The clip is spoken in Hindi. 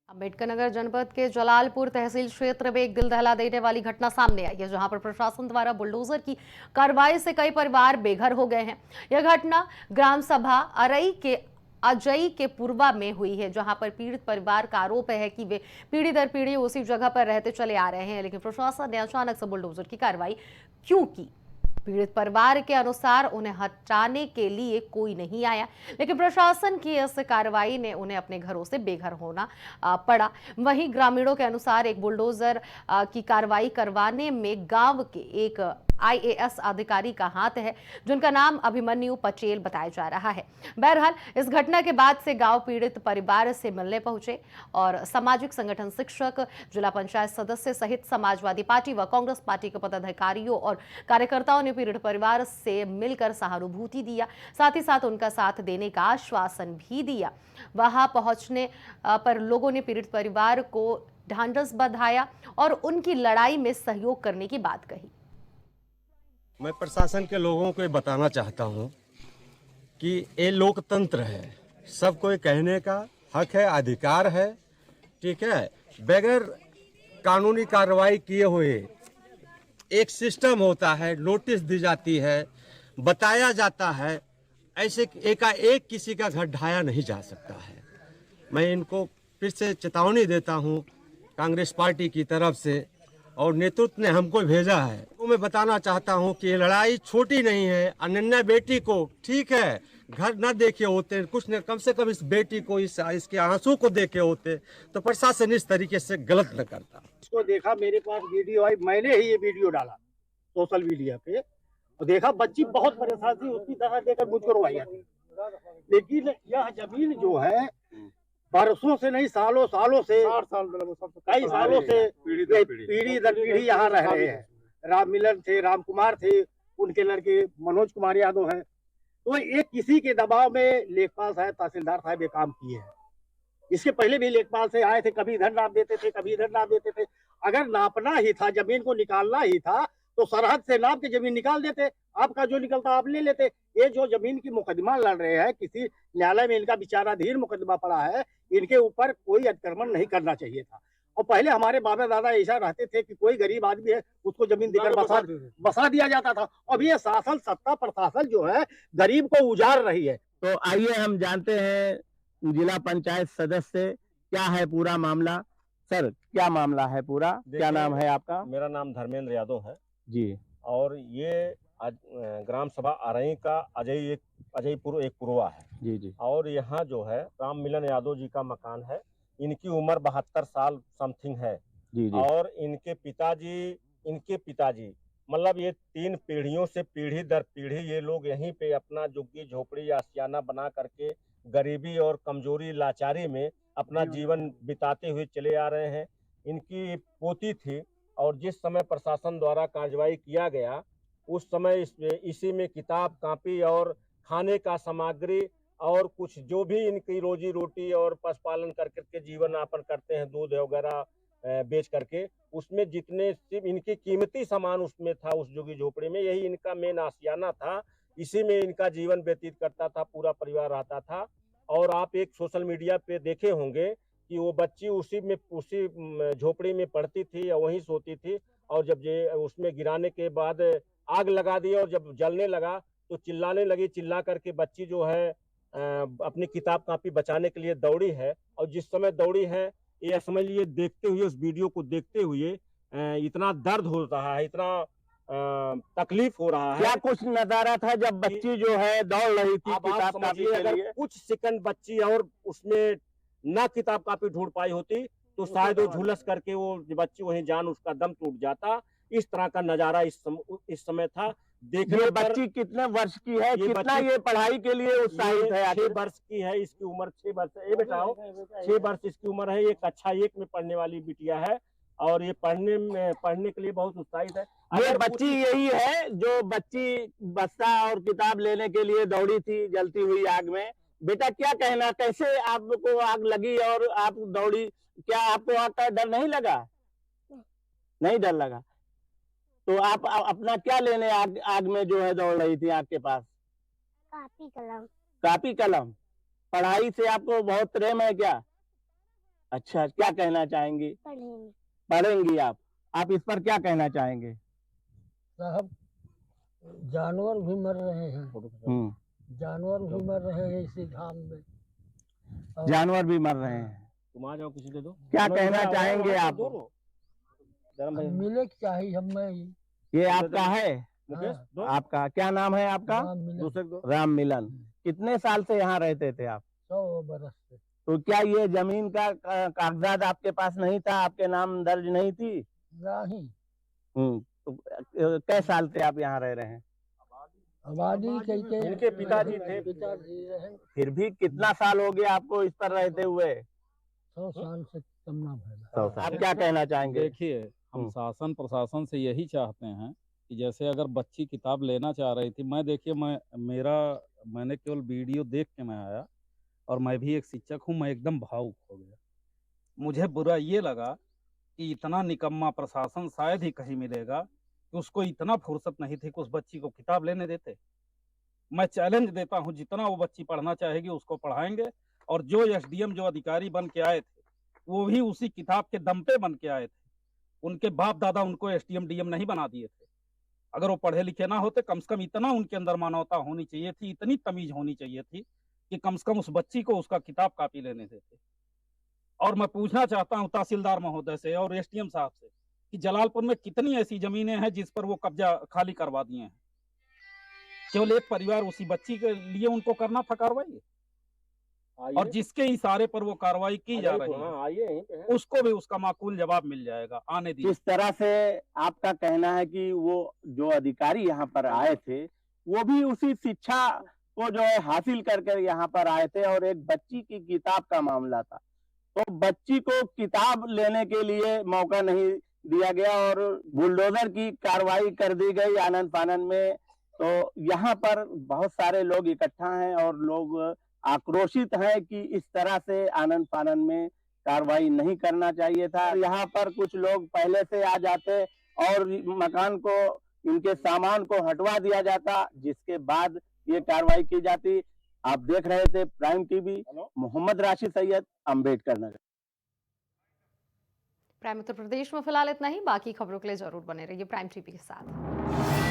अम्बेडकर नगर जनपद के जलालपुर तहसील क्षेत्र में एक दिल दहला देने वाली घटना सामने आई है, जहां पर प्रशासन द्वारा बुलडोजर की कार्रवाई से कई परिवार बेघर हो गए हैं। यह घटना ग्राम सभा अरई के अजई के पूर्वा में हुई है, जहां पर पीड़ित परिवार का आरोप है कि वे पीढ़ी दर पीढ़ी उसी जगह पर रहते चले आ रहे हैं, लेकिन प्रशासन ने अचानक से बुलडोजर की कार्रवाई क्यों की। पीड़ित परिवार के अनुसार उन्हें हटाने के लिए कोई नहीं आया, लेकिन प्रशासन की इस कार्रवाई ने उन्हें अपने घरों से बेघर होना पड़ा। वहीं ग्रामीणों के अनुसार एक बुलडोजर की कार्रवाई करवाने में गांव के एक आईएएस अधिकारी का हाथ है, जिनका नाम अभिमन्यु पटेल बताया जा रहा है। बहरहाल इस घटना के बाद से गांव पीड़ित परिवार से मिलने पहुंचे और सामाजिक संगठन, शिक्षक, जिला पंचायत सदस्य सहित समाजवादी पार्टी व कांग्रेस पार्टी के पदाधिकारियों और कार्यकर्ताओं ने पीड़ित परिवार से मिलकर सहानुभूति दिया, साथ ही साथ उनका साथ देने का आश्वासन भी दिया। वहां पहुंचने पर लोगों ने पीड़ित परिवार को ढांढस बंधाया और उनकी लड़ाई में सहयोग करने की बात कही। मैं प्रशासन के लोगों को ये बताना चाहता हूँ कि ये लोकतंत्र है, सबको ये कहने का हक है, अधिकार है, ठीक है। बगैर कानूनी कार्रवाई किए हुए एक सिस्टम होता है, नोटिस दी जाती है, बताया जाता है, ऐसे एकाएक किसी का घर ढाया नहीं जा सकता है। मैं इनको फिर से चेतावनी देता हूँ कांग्रेस पार्टी की तरफ से, और नेतृत्व ने हमको भेजा है। तो मैं बताना चाहता हूं कि ये लड़ाई छोटी नहीं है। अनन्या बेटी को, ठीक है, घर न देखे होते, कुछ न, कम से कम इस बेटी को, इसके आंसू को देखे होते तो प्रशासन इस तरीके से गलत न करता। इसको देखा, मेरे पास वीडियो आई, मैंने ही ये वीडियो डाला सोशल मीडिया पे और देखा बच्ची बहुत परेशान थी, उसकी दशा देखकर मुझको रोवाई आती। लेकिन यह जमीन जो है बरसों से नहीं, सालों सालों से, कई सालों से पीढ़ी दर पीढ़ी यहाँ रह रहे हैं। राम मिलन थे, राम कुमार थे, उनके लड़के मनोज कुमार यादव हैं। तो ये किसी के दबाव में लेखपाल साहब, तहसीलदार साहब ये काम किए हैं। इसके पहले भी लेखपाल से आए थे, कभी इधर नाप देते थे, कभी इधर नाप देते थे। अगर नापना ही था, जमीन को निकालना ही था, तो सरहद से नाप के जमीन निकाल देते, आपका जो निकलता आप ले लेते। ये जो जमीन की मुकदमा लड़ रहे हैं, किसी न्यायालय में इनका विचाराधीन मुकदमा पड़ा है, इनके ऊपर कोई अतिक्रमण नहीं करना चाहिए था। और पहले हमारे बाबा दादा ऐसा रहते थे कि कोई गरीब आदमी है उसको जमीन देकर बसा दिया जाता था। अब ये शासन, सत्ता, प्रशासन जो है गरीब को उजाड़ रही है। तो आइए हम जानते हैं जिला पंचायत सदस्य क्या है पूरा मामला। सर, क्या मामला है पूरा, क्या नाम है आपका? मेरा नाम धर्मेंद्र यादव है जी। और ये ग्राम सभा अरई का अजयपुर एक पुरवा है जी जी। और यहाँ जो है राम मिलन यादव जी का मकान है। इनकी उम्र 72 साल समथिंग है। जी जी। और इनके पिताजी मतलब ये 3 पीढ़ियों से, पीढ़ी दर पीढ़ी ये लोग यहीं पे अपना झुग्गी झोपड़ी या आशियाना बना करके गरीबी और कमजोरी, लाचारी में अपना जीवन बिताते हुए चले आ रहे हैं। इनकी पोती थी और जिस समय प्रशासन द्वारा कार्रवाई किया गया उस समय इसी में किताब, कापी और खाने का सामग्री और कुछ जो भी इनकी रोजी रोटी और पशुपालन करके जीवन यापन करते हैं, दूध वगैरह बेच करके, उसमें जितने सिर्फ इनकी कीमती सामान उसमें था, उस झुग्गी झोपड़ी में, यही इनका मेन आशियाना था। इसी में इनका जीवन व्यतीत करता था, पूरा परिवार रहता था। और आप एक सोशल मीडिया पे देखे होंगे कि वो बच्ची उसी झोपड़ी में पढ़ती थी या वहीं सोती थी, और जब ये उसमें गिराने के बाद आग लगा दी और जब जलने लगा तो चिल्लाने लगी। चिल्ला करके बच्ची जो है अपनी किताब कापी बचाने के लिए दौड़ी है, और जिस समय दौड़ी है, ये समझ लीजिए, देखते हुए, उस वीडियो को देखते हुए इतना दर्द हो रहा है, इतना तकलीफ हो रहा है। क्या कुछ नजारा था जब बच्ची जो है दौड़ रही थी किताब कापी के अगर लिए? कुछ सेकंड बच्ची और उसमें ना किताब कापी ढूंढ पाई होती तो शायद वो झुलस करके वो बच्ची वहीं जान, उसका दम टूट जाता। इस तरह का नजारा इस समय था। देखने ये पर बच्ची कितने वर्ष की है, कितना ये पढ़ाई के लिए उत्साहित है? 6 वर्ष की है, इसकी उम्र 6 वर्ष है। ये बेटाओ 6 वर्ष इसकी उम्र है। एक कक्षा 1 में पढ़ने वाली बिटिया है और ये पढ़ने के लिए बहुत उत्साहित है। ये बच्ची यही है जो बच्ची बस्ता और किताब लेने के लिए दौड़ी थी जलती हुई आग में। बेटा, क्या कहना, कैसे आपको आग लगी और आप दौड़ी? क्या आपको आग का डर नहीं लगा? नहीं डर लगा। तो आप अपना क्या लेने आग में जो है दौड़ रही थी आपके पास? कापी कलम। कापी कलम। पढ़ाई से आपको बहुत प्रेम है क्या? अच्छा, क्या कहना चाहेंगी? पढ़ेंगे। पढ़ेंगी आप इस पर क्या कहना चाहेंगे? साहब, जानवर भी मर रहे हैं, जानवर भी मर रहे हैं इसी घाम में। और जानवर भी मर रहे हैं, तुम आ जाओ, किसी दे दो। क्या कहना चाहेंगे आप? मिले चाहिए हमें ही। ये आपका है? मुकेश दो। आपका क्या नाम है आपका? राम मिलन। दूसरे को दो। राम मिलन। कितने साल से यहाँ रहते थे आप? 100 बरस से। तो क्या ये जमीन का कागजात आपके पास नहीं था, आपके नाम दर्ज नहीं थी? नहीं, तो कै साल से आप यहाँ रह रहे हैं? आबादी कहते इनके पिताजी थे। पिताजी रहे। फिर भी कितना साल हो गया आपको इस पर रहते हुए? 100 साल से कम ना भला। 100 साल। आप क्या कहना चाहेंगे? देखिए, हम शासन प्रशासन से यही चाहते हैं कि जैसे अगर बच्ची किताब लेना चाह रही थी, मैंने केवल वीडियो देख के मैं आया, और मैं भी एक शिक्षक हूँ, मैं एकदम भावुक हो गया। मुझे बुरा ये लगा कि इतना निकम्मा प्रशासन शायद ही कहीं मिलेगा कि उसको इतना फुर्सत नहीं थी कि उस बच्ची को किताब लेने देते। मैं चैलेंज देता हूँ, जितना वो बच्ची पढ़ना चाहेगी उसको पढ़ाएंगे, और जो एसडीएम जो अधिकारी बन के आए थे वो भी उसी किताब के दम पे बन के आए थे। उनके बाप दादा उनको एसडीएम डीएम नहीं बना दिए थे। अगर वो पढ़े लिखे ना होते, कम से कम इतना उनके अंदर मानवता होनी चाहिए थी, इतनी तमीज होनी चाहिए थी कि कम से कम उस बच्ची को उसका किताब कापी लेने देते। और मैं पूछना चाहता हूँ तहसीलदार महोदय से और एसडीएम साहब से कि जलालपुर में कितनी ऐसी जमीनें हैं जिस पर वो कब्जा खाली करवा दिए हैं। केवल एक परिवार उसी बच्ची के लिए उनको करना था कार्रवाई, और जिसके इशारे पर वो कार्रवाई की जा रही है आइए, उसको भी उसका माकूल जवाब मिल जाएगा। आने दीजिए। किस तरह से आपका कहना है कि वो जो अधिकारी यहाँ पर आए थे वो भी उसी शिक्षा को जो है हासिल करके यहाँ पर आए थे, और एक बच्ची की किताब का मामला था, तो बच्ची को किताब लेने के लिए मौका नहीं दिया गया और बुलडोजर की कार्रवाई कर दी गई आनन फानन में। तो यहाँ पर बहुत सारे लोग इकट्ठा हैं और लोग आक्रोशित हैं कि इस तरह से आनन फानन में कार्रवाई नहीं करना चाहिए था। यहाँ पर कुछ लोग पहले से आ जाते और मकान को, इनके सामान को हटवा दिया जाता, जिसके बाद ये कार्रवाई की जाती। आप देख रहे थे prime TV, Mohammad Rashid Syed, Ambedkar Nagar. Prime Uttar Pradesh में फिलहाल इतना ही। बाकी खबरों के लिए जरूर बने रहिए प्राइम टीवी के साथ।